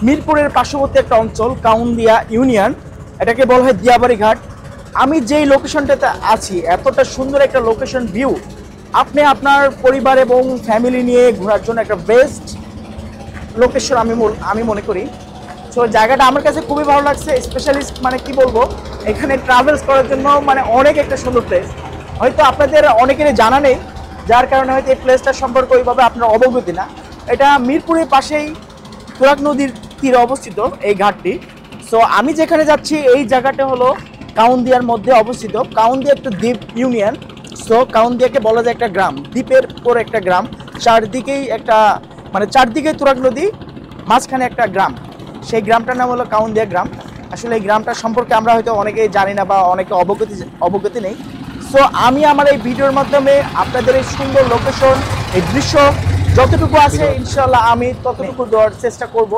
মিরপুরের পার্শ্ববর্তী একটা অঞ্চল কাউন্দিয়া ইউনিয়ন, এটাকে বলা হয় দিয়াবাড়ি ঘাট। আমি যেই লোকেশনটাতে আছি, এতটা সুন্দর একটা লোকেশন ভিউ, আপনি আপনার পরিবার এবং ফ্যামিলি নিয়ে ঘোরার জন্য একটা বেস্ট লোকেশন আমি মনে করি। সো জায়গাটা আমার কাছে খুবই ভালো লাগছে, স্পেশালিস্ট মানে কি বলবো, এখানে ট্রাভেলস করার জন্য মানে অনেক একটা সুন্দর প্লেস। হয়তো আপনাদের অনেকেরই জানা নেই, যার কারণে হয়তো এই প্লেসটা সম্পর্কে ওইভাবে আপনার অবগতি না। এটা মিরপুরের পাশেই তুরাগ নদীর তীরে অবস্থিত এই ঘাটটি। সো আমি যেখানে যাচ্ছি এই জায়গাটা হলো কাউন্দিয়ার মধ্যে অবস্থিত। কাউন্দিয়া একটা দ্বীপ ইউনিয়ন। সো কাউন্দিয়াকে বলা যায় একটা গ্রাম, দ্বীপের পর একটা গ্রাম, চারদিকেই একটা মানে চারদিকে তুরাগ নদী, মাঝখানে একটা গ্রাম। সেই গ্রামটার নাম হলো কাউন্দিয়া গ্রাম। আসলে এই গ্রামটা সম্পর্কে আমরা হয়তো অনেকেই জানি না বা অনেকে অবগতি নেই। সো আমি আমার এই ভিডিওর মাধ্যমে আপনাদের এই সুন্দর লোকেশন, এই দৃশ্য যতটুকু আছে ইনশাল্লাহ আমি ততটুকু দেওয়ার চেষ্টা করব।